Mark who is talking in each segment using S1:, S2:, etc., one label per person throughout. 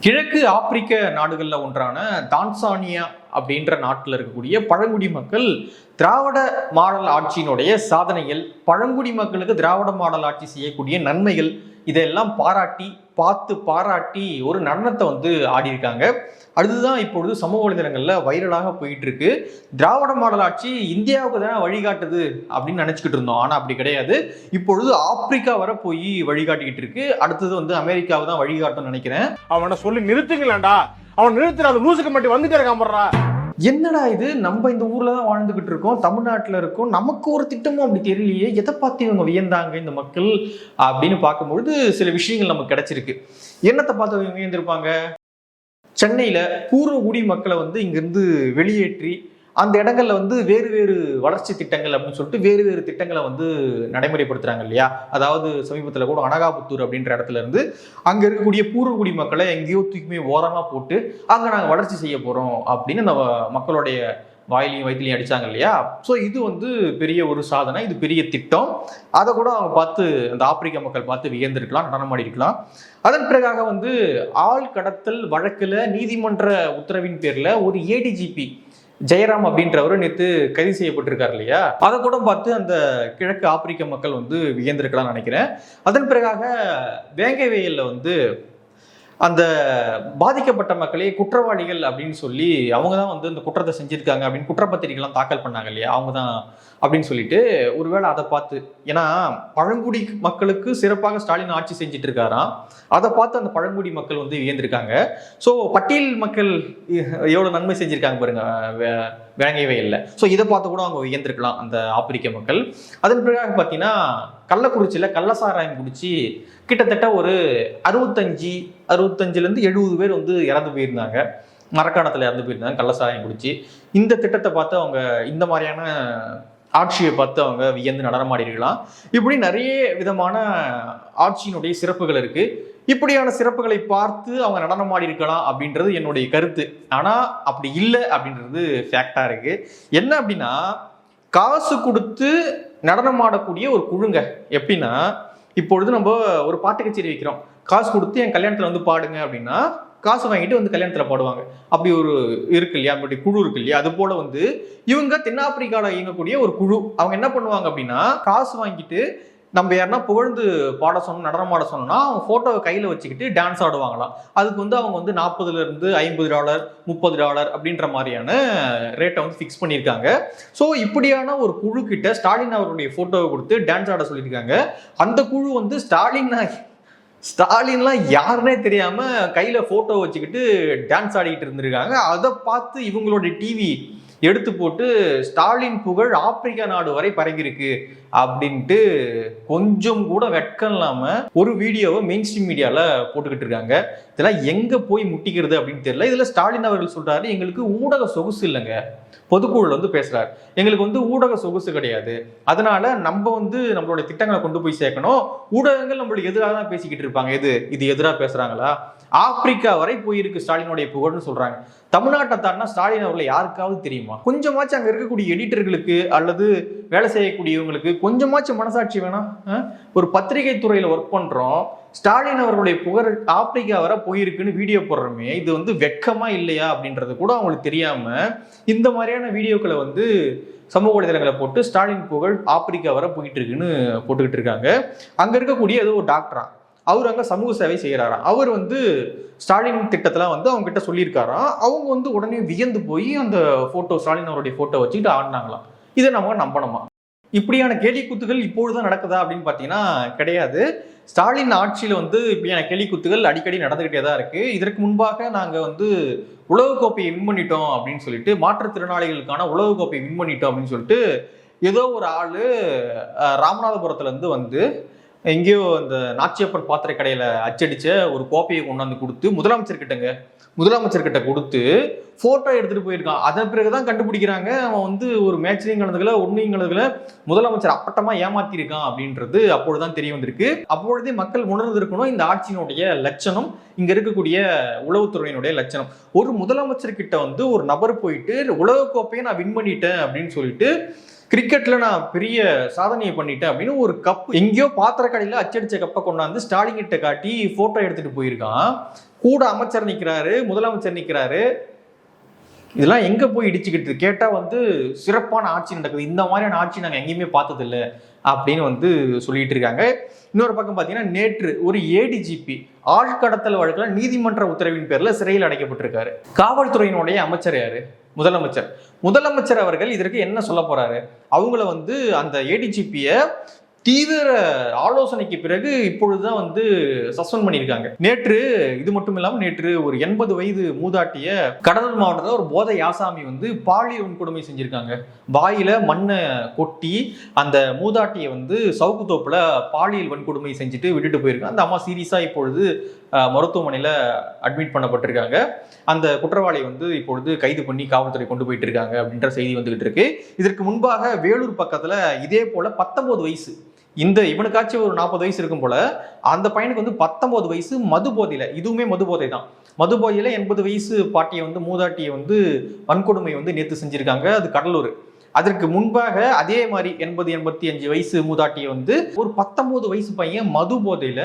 S1: கிழக்கு ஆப்பிரிக்க நாடுகளில் ஒன்றான தான்சானியா அப்படின்ற நாட்டில் இருக்கக்கூடிய பழங்குடி மக்கள் திராவிட மாடல் ஆட்சியினுடைய சாதனைகள், பழங்குடி மக்களுக்கு திராவிட மாடல் ஆட்சி செய்யக்கூடிய நன்மைகள் இதெல்லாம் பாராட்டி ஒரு நடனத்தை ஆடியிருக்காங்க. அதுதான் இப்பொழுது சமூக வலைதளங்களில் வைரலாக போயிட்டு இருக்கு. திராவிட மாடல் ஆட்சி இந்தியாவுக்கு தானே வழிகாட்டுது அப்படின்னு நினைச்சுக்கிட்டு இருந்தோம். ஆனால் அப்படி கிடையாது. இப்பொழுது ஆப்பிரிக்கா வர போய் வழிகாட்டிக்கிட்டு இருக்கு. அடுத்தது அமெரிக்காவை தான் வழிகாட்டும்னு நினைக்கிறேன்.
S2: அவனை சொல்லி நிறுத்துங்களேன்டா, அவன் நிறுத்துற அந்த லூசுக்கு மட்டும் வந்துட்டே இருக்கான்.
S1: என்னடா இது, நம்ம இந்த ஊர்ல தான் வாழ்ந்துகிட்டு இருக்கோம், தமிழ்நாட்டில் இருக்கோம், நமக்கு ஒரு திட்டமும் அப்படி தெரியலையே, எதை பார்த்து இவங்க வியந்தாங்க இந்த மக்கள் அப்படின்னு பார்க்கும்பொழுது சில விஷயங்கள் நமக்கு கிடைச்சிருக்கு. என்னத்தை பார்த்து இவங்க வியந்திருப்பாங்க? சென்னையில பூர்வகுடி மக்களை இங்கிருந்து வெளியேற்றி அந்த இடங்கள்ல வேறு வேறு வளர்ச்சி திட்டங்கள் அப்படின்னு சொல்லிட்டு வேறு வேறு திட்டங்களை நடைமுறைப்படுத்துறாங்க இல்லையா? அதாவது சமீபத்தில் கூட அனகாபுத்தூர் அப்படின்ற இடத்துல இருந்து அங்க இருக்கக்கூடிய பூர்வகுடி மக்களை எங்கேயோ தூக்கி ஓரமா போட்டு அங்க நாங்க வளர்ச்சி செய்ய போறோம் அப்படின்னு அந்த மக்களுடைய வாயிலையும் வயிற்றுலையும் அடிச்சாங்க இல்லையா? ஸோ இது பெரிய ஒரு சாதனை, இது பெரிய திட்டம். அதை கூட அவங்க பார்த்து அந்த ஆப்பிரிக்க மக்கள் பார்த்து வியந்திருக்கலாம், நடனமாடி இருக்கலாம். அதன் பிறகாக ஆள் கடத்தல் வழக்குல நீதிமன்ற உத்தரவின் பேர்ல ஒரு ஏடிஜிபி ஜெயராம் அப்படின்றவர் நேற்று கைது செய்யப்பட்டிருக்காரு இல்லையா? அதை கூட பார்த்து அந்த கிழக்கு ஆப்பிரிக்க மக்கள் வியந்திருக்கலாம் நினைக்கிறேன். அதன் பிறகாக வேங்கைவயல்ல அந்த பாதிக்கப்பட்ட மக்களே குற்றவாளிகள் அப்படின்னு சொல்லி அவங்க தான் இந்த குற்றத்தை செஞ்சிருக்காங்க அப்படின்னு குற்றப்பத்திரிகைலாம் தாக்கல் பண்ணாங்க இல்லையா? அவங்க தான் அப்படின்னு சொல்லிட்டு ஒருவேளை அதை பார்த்து, ஏன்னா பழங்குடி மக்களுக்கு சிறப்பாக ஸ்டாலின் ஆட்சி செஞ்சுட்டு இருக்காராம், அதை பார்த்து அந்த பழங்குடி மக்கள் வியந்திருக்காங்க. ஸோ பட்டியல் மக்கள் எவ்வளவு நன்மை செஞ்சிருக்காங்க பாருங்க வேங்கைவயல்ல. ஸோ இதை பார்த்து கூட அவங்க வியந்திருக்கலாம் அந்த ஆப்பிரிக்க மக்கள். அதன் பிறகு பார்த்தீங்கன்னா கள்ளக்குறிச்சியில் கள்ளசாராயம் குடிச்சு கிட்டத்தட்ட ஒரு 65 70 பேர் இறந்து போயிருந்தாங்க, மரக்காணத்தில் இறந்து போயிருந்தாங்க கள்ளசாராயம் குடிச்சு. இந்த திட்டத்தை பார்த்து அவங்க, இந்த மாதிரியான ஆட்சியை பார்த்து அவங்க வியந்து நடனமாடி இருக்கலாம். இப்படி நிறைய விதமான ஆட்சியினுடைய சிறப்புகள் இருக்கு. இப்படியான சிறப்புகளை பார்த்து அவங்க நடனமாடி இருக்கலாம் அப்படின்றது என்னுடைய கருத்து. ஆனா அப்படி இல்லை அப்படின்றது ஃபேக்டா இருக்கு. என்ன அப்படின்னா, காசு கொடுத்து நடனமாடக்கூடிய ஒரு குழுங்க. எப்படின்னா, இப்பொழுது நம்ம ஒரு பாட்டு கச்சேரி வைக்கிறோம், காசு கொடுத்து என் கல்யாணத்துல பாடுங்க அப்படின்னா காசு வாங்கிட்டு கல்யாணத்துல பாடுவாங்க. அப்படி ஒரு இருக்கு இல்லையா, அப்படி குழு இருக்கு இல்லையா? அது போல இவங்க தென்னாப்பிரிக்கால இயங்கக்கூடிய ஒரு குழு. அவங்க என்ன பண்ணுவாங்க அப்படின்னா, காசு வாங்கிட்டு நம்ம யாருன்னா புகழ்ந்து பாட சொன்னோம், நடனமாட சொன்னோம்னா அவங்க போட்டோவை கையில வச்சுக்கிட்டு டான்ஸ் ஆடுவாங்களாம். அதுக்கு அவங்க $40 $50 $30 அப்படின்ற மாதிரியான ரேட்டை ஃபிக்ஸ் பண்ணியிருக்காங்க. ஸோ இப்படியான ஒரு குழு கிட்ட ஸ்டாலின் அவருடைய போட்டோவை கொடுத்து டான்ஸ் ஆட சொல்லியிருக்காங்க. அந்த குழு ஸ்டாலின்லாம் யாருன்னே தெரியாம கையில போட்டோ வச்சுக்கிட்டு டான்ஸ் ஆடிக்கிட்டு இருந்திருக்காங்க. அதை பார்த்து இவங்களோட டிவி எடுத்து போட்டு ஸ்டாலின் புகழ் ஆப்பிரிக்கா நாடு வரை பரங்கிருக்கு அப்படின்ட்டு கொஞ்சம் கூட வெட்கம் இல்லாம ஒரு வீடியோவை மெயின் ஸ்ட்ரீம் மீடியால போட்டுக்கிட்டு இருக்காங்க. இதெல்லாம் எங்க போய் முட்டிக்கிறது அப்படின்னு தெரியல. இதுல ஸ்டாலின் அவர்கள் சொல்றாரு, எங்களுக்கு ஊடக சொகுசு இல்லைங்க. பொதுக்குழுல பேசுறாரு, எங்களுக்கு ஊடக சொகுசு கிடையாது, அதனால நம்ம நம்மளுடைய திட்டங்களை கொண்டு போய் சேர்க்கணும், ஊடகங்கள் நம்மளுடைய எதிராக தான் பேசிக்கிட்டு இருப்பாங்க. இது எதிராக பேசுறாங்களா? ஆப்பிரிக்கா வரை போயிருக்கு ஸ்டாலினுடைய புகழ்னு சொல்றாங்க. தமிழ்நாட்டை தாண்டினா ஸ்டாலின் அவர்களை யாருக்காவது தெரியுமா? கொஞ்சமாச்சும் அங்க இருக்கக்கூடிய எடிட்டர்களுக்கு அல்லது வேலை செய்யக்கூடியவங்களுக்கு கொஞ்சமாச்சும் மனசாட்சி வேணாம்? ஒரு பத்திரிகை துறையில ஒர்க் பண்றோம், ஸ்டாலின் அவர்களுடைய புகழ் ஆப்பிரிக்கா வரை போயிருக்குன்னு வீடியோ போடுறோமே, இது வெட்கமா இல்லையா அப்படின்றது கூட அவங்களுக்கு தெரியாம இந்த மாதிரியான வீடியோக்களை சமூக வலைதளங்களை போட்டு ஸ்டாலின் புகழ் ஆப்பிரிக்கா வரை போயிட்டு இருக்குன்னு போட்டுக்கிட்டு இருக்காங்க. அங்க இருக்கக்கூடிய ஏதோ ஒரு டாக்டரா, அவர் அங்க சமூக சேவை செய்யறாராம். அவர் ஸ்டாலின் திட்டத்துல அவங்க கிட்ட சொல்லியிருக்காராம். அவங்க உடனே வியந்து போய் அந்த போட்டோ, ஸ்டாலின் அவருடைய போட்டோ வச்சுக்கிட்டு ஆடினாங்களாம். இதை நம்ம நம்பணுமா? இப்படியான கேலி கூத்துகள் இப்பொழுதுதான் நடக்குதா அப்படின்னு பாத்தீங்கன்னா கிடையாது. ஸ்டாலின் ஆட்சியில இப்படியான கேலி கூத்துகள் அடிக்கடி நடந்துகிட்டே தான் இருக்கு. இதற்கு முன்பாக நாங்க உலகக்கோப்பையை வின் பண்ணிட்டோம் அப்படின்னு சொல்லிட்டு, மாற்றுத்திறனாளிகளுக்கான உலகக்கோப்பையை வின் பண்ணிட்டோம் அப்படின்னு சொல்லிட்டு ஏதோ ஒரு ஆளு ராமநாதபுரத்துல இருந்து எங்கேயோ இந்த நாச்சியப்பன் பாத்திர கடையில அச்சடிச்ச ஒரு கோப்பையை கொண்டாந்து கொடுத்து முதலமைச்சர்கிட்ட கொடுத்து போட்டோ எடுத்துட்டு போயிருக்கான். அதன் பிறகுதான் கண்டுபிடிக்கிறாங்க அவன் ஒரு மேட்ச்லையும் கலந்துக்கல, ஒன்னையும் கலந்துக்கல, முதலமைச்சர் அப்பட்டமா ஏமாத்தி இருக்கான் அப்படின்றது அப்பொழுதுதான் தெரிய வந்திருக்கு. அப்பொழுதே மக்கள் உணர்ந்திருக்கணும் இந்த ஆட்சியினுடைய லட்சணம், இங்க இருக்கக்கூடிய உளவுத்துறையினுடைய லட்சணம். ஒரு முதலமைச்சர் கிட்ட ஒரு நபர் போயிட்டு உலகக்கோப்பையை நான் வின் பண்ணிட்டேன் அப்படின்னு சொல்லிட்டு, கிரிக்கெட்ல நான் பெரிய சாதனையை பண்ணிட்டேன் அப்படின்னு ஒரு கப் எங்கேயோ பாத்திர கடையில அச்சடிச்ச கப்பை கொண்டாந்து ஸ்டாலின் கிட்ட காட்டி போட்டோ எடுத்துட்டு போயிருக்கான். கூட அமைச்சர் நிற்கிறாரு, முதலமைச்சர் நிற்கிறாரு. இதெல்லாம் எங்க போய் இடிச்சுக்கிட்டு கேட்டா வந்து சிறப்பான ஆட்சி நடக்குது, இந்த மாதிரியான ஆட்சி நாங்கள் எங்கேயுமே பார்த்தது இல்லை அப்படின்னு வந்து சொல்லிட்டு இருக்காங்க. இன்னொரு பக்கம் பார்த்தீங்கன்னா நேற்று ஒரு ஏடிஜிபி ஆழ்கடத்தல் வழக்குல நீதிமன்ற உத்தரவின் பேர்ல சிறையில் அடைக்கப்பட்டிருக்காரு. காவல்துறையினுடைய அமைச்சர் யாரு? முதலமைச்சர். முதலமைச்சர் அவர்கள் இதற்கு என்ன சொல்ல போறாரு? அவங்கள வந்து அந்த ஏடிஜிபிய தீவிர ஆலோசனைக்கு பிறகு இப்பொழுதுதான் வந்து சஸ்பெண்ட் பண்ணியிருக்காங்க. நேற்று இது மட்டும் இல்லாமல் நேற்று ஒரு 80 வயது மூதாட்டிய கடலூர் மாவட்டத்தில் ஒரு போதை ஆசாமி வந்து பாலியல் வன்கொடுமை செஞ்சிருக்காங்க. வாயில மண்ணை கொட்டி அந்த மூதாட்டியை வந்து சவுக்கு தோப்புல பாலியல் வன்கொடுமை செஞ்சுட்டு விட்டுட்டு போயிருக்காங்க. அந்த அம்மா சீரியஸா இப்பொழுது மருத்துவமனையில அட்மிட் பண்ணப்பட்டிருக்காங்க. அந்த குற்றவாளி வந்து இப்பொழுது கைது பண்ணி காவல்துறை கொண்டு போயிட்டு இருக்காங்க அப்படின்ற செய்தி வந்துகிட்டு இருக்கு. இதற்கு முன்பாக வேலூர் பக்கத்துல இதே போல 19 வயசு இவனுக்காச்சும் ஒரு 40 வயசு இருக்கும் போல, அந்த பையனுக்கு வந்து 19 வயசு மது போதையில, இதுவுமே மது போதை தான், மது போதையில 80 வயசு பாட்டியை வந்து மூதாட்டியை வந்து வன்கொடுமை வந்து நேற்று செஞ்சிருக்காங்க. அது கடலூர். அதற்கு முன்பாக அதே மாதிரி 80-85 வயசு மூதாட்டியை வந்து ஒரு 19 வயசு பையன் மது போதையில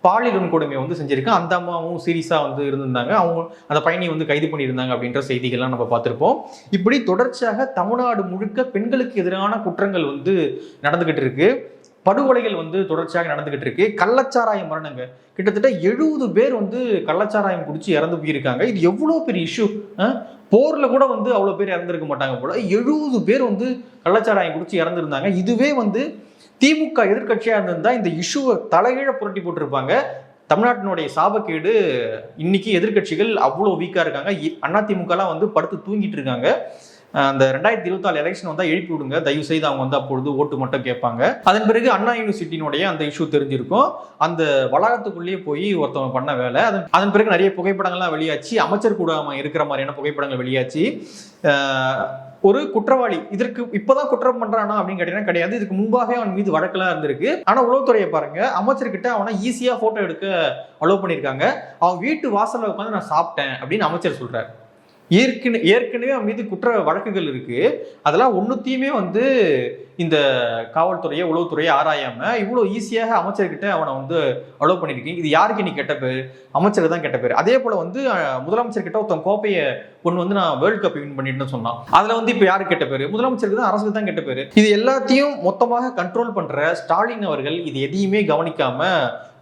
S1: பாலியல் வன்கொடுமை வந்து செஞ்சிருக்கான். அந்த அம்மாவும் சீரியஸா வந்து இருந்திருந்தாங்க. அவங்க அந்த பையனை வந்து கைது பண்ணியிருந்தாங்க அப்படின்ற செய்திகள்லாம் நம்ம பார்த்திருப்போம். இப்படி தொடர்ச்சியாக தமிழ்நாடு முழுக்க பெண்களுக்கு எதிரான குற்றங்கள் வந்து நடந்துகிட்டு இருக்கு. படுகொலைகள் வந்து தொடர்ச்சியாக நடந்துகிட்டு இருக்கு. கள்ளச்சாராய மரணங்க, கிட்டத்தட்ட 70 பேர் வந்து கள்ளச்சாராயம் குடிச்சு இறந்து போயிருக்காங்க. இது எவ்வளவு பெரிய இஷ்யூ. போர்ல கூட வந்து அவ்வளவு பேர் இறந்துருக்க மாட்டாங்க போல, 70 பேர் வந்து கள்ளச்சாராயம் குடிச்சு இறந்துருந்தாங்க. இதுவே வந்து திமுக எதிர்கட்சியா இருந்திருந்தா இந்த இஷ்யூவை தலைகீழ புரட்டி போட்டிருப்பாங்க. தமிழ்நாட்டினுடைய சாபக்கேடு. இன்னைக்கு எதிர்கட்சிகள் அவ்வளவு வீக்கா இருக்காங்க. அதிமுக எல்லாம் வந்து படுத்து தூங்கிட்டு இருக்காங்க. அந்த 2024 எலெக்ஷன் வந்தா எழுப்பி விடுங்க தயவு செய்து, அவங்க வந்து அப்பொழுது ஓட்டு மட்டும் கேட்பாங்க. அதன் பிறகு அண்ணா யூனிவர்சிட்டியினுடைய அந்த இஷ்யூ தெரிஞ்சிருக்கும். அந்த வளாகத்துக்குள்ளேயே போய் ஒருத்தவங்க பண்ண வேலை. அதன் பிறகு நிறைய புகைப்படங்கள்லாம் வெளியாச்சு. அமைச்சர் கூட இருக்கிற மாதிரியான புகைப்படங்கள் வெளியாச்சு. ஒரு குற்றவாளி இதற்கு இப்பதான் குற்றம் பண்றானா அப்படின்னு கேட்டீங்கன்னா கிடையாது. இதுக்கு முன்பாகவே அவன் மீது வழக்கெல்லாம் இருந்திருக்கு. ஆனா உளவுத்துறையை பாருங்க, அமைச்சர்கிட்ட அவனை ஈஸியா போட்டோ எடுக்க அலோவ் பண்ணியிருக்காங்க. அவன் வீட்டு வாசல்ல உட்காந்து நான் சாப்பிட்டேன் அப்படின்னு அமைச்சர் சொல்றாரு. ஏற்கனவே அவன் மீது குற்ற வழக்குகள் இருக்கு. அதெல்லாம் ஒன்னுத்தையுமே வந்து இந்த காவல்துறையை உளவுத்துறையை ஆராயாம இவ்வளவு ஈஸியாக அமைச்சர்கிட்ட அவனை வந்து அலோவ் பண்ணிருக்கீங்க. இது யாருக்கு நீ கெட்ட பேர்? அமைச்சருக்கு தான் கெட்ட பேர். அதே போல வந்து முதலமைச்சர் கிட்ட ஒருத்தன் கோப்பையை கொண்டு வந்து நான் வேர்ல்டு கப் வின் பண்ணிட்டு சொன்னான். அதுல வந்து இப்ப யாருக்கு கெட்ட பேரு? முதலமைச்சருக்கு தான், அரசுக்கு தான் கெட்ட பேரு. இது எல்லாத்தையும் மொத்தமாக கண்ட்ரோல் பண்ற ஸ்டாலின் அவர்கள் இது எதையுமே கவனிக்காம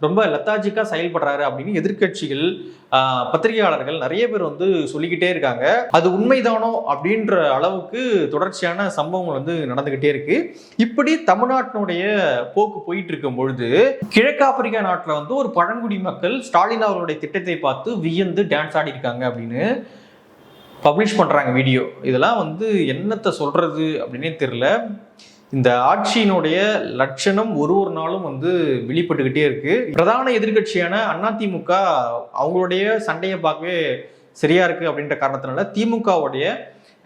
S1: ரொம்ப லெத்தாஜிக்கா செயல்படுறாரு அப்படின்னு எதிர்கட்சிகள், பத்திரிகையாளர்கள் நிறைய பேர் வந்து சொல்லிக்கிட்டே இருக்காங்க. அது உண்மைதானோ அப்படின்ற அளவுக்கு தொடர்ச்சியான சம்பவங்கள் வந்து நடந்துகிட்டே இருக்கு. இப்படி தமிழ்நாட்டினுடைய போக்கு போயிட்டு இருக்கும் பொழுது கிழக்காப்பிரிக்கா நாட்டுல வந்து ஒரு பழங்குடி மக்கள் ஸ்டாலின் அவர்களுடைய திட்டத்தை பார்த்து வியந்து டான்ஸ் ஆடி இருக்காங்க அப்படின்னு பப்ளிஷ் பண்றாங்க வீடியோ. இதெல்லாம் வந்து என்னத்தை சொல்றது அப்படின்னே தெரியல. இந்த ஆட்சியினுடைய லட்சணம் ஒரு நாளும் வந்து வெளிப்பட்டுக்கிட்டே இருக்கு. பிரதான எதிர்கட்சியான அதிமுக அவங்களுடைய சண்டையை பார்க்கவே சரியா இருக்கு அப்படின்ற காரணத்தினால திமுகவுடைய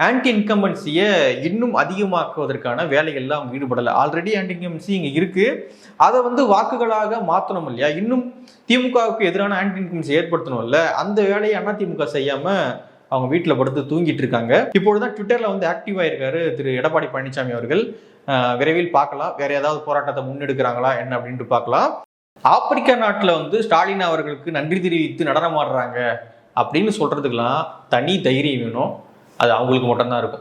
S1: ஆன்டி இன்கம்பன்சியை இன்னும் அதிகமாக்குவதற்கான வேலைகள்லாம் அவங்க ஈடுபடலை. ஆல்ரெடி ஆன்டி இன்கம்பன்சி இங்கே இருக்கு. அதை வந்து வாக்குகளாக மாற்றணும் இல்லையா? இன்னும் திமுகவுக்கு எதிரான ஆன்டி இன்கம்பன்சி ஏற்படுத்தணும்ல. அந்த வேலையை அதிமுக செய்யாம அவங்க வீட்டில் படுத்து தூங்கிட்டு இருக்காங்க. இப்பொழுதுதான் ட்விட்டர்ல வந்து ஆக்டிவா இருக்காரு திரு எடப்பாடி பழனிசாமி அவர்கள். விரைவில் பார்க்கலாம் வேற ஏதாவது போராட்டத்தை முன்னெடுக்கிறாங்களா என்ன அப்படின்ட்டு பார்க்கலாம். ஆப்பிரிக்கா நாட்டில் வந்து ஸ்டாலின் அவர்களுக்கு நன்றி தெரிவித்து நடனமாடுறாங்க அப்படின்னு சொல்றதுக்கெல்லாம் தனி தைரியம் வேணும். அது அவங்களுக்கு மட்டும்தான் இருக்கும்.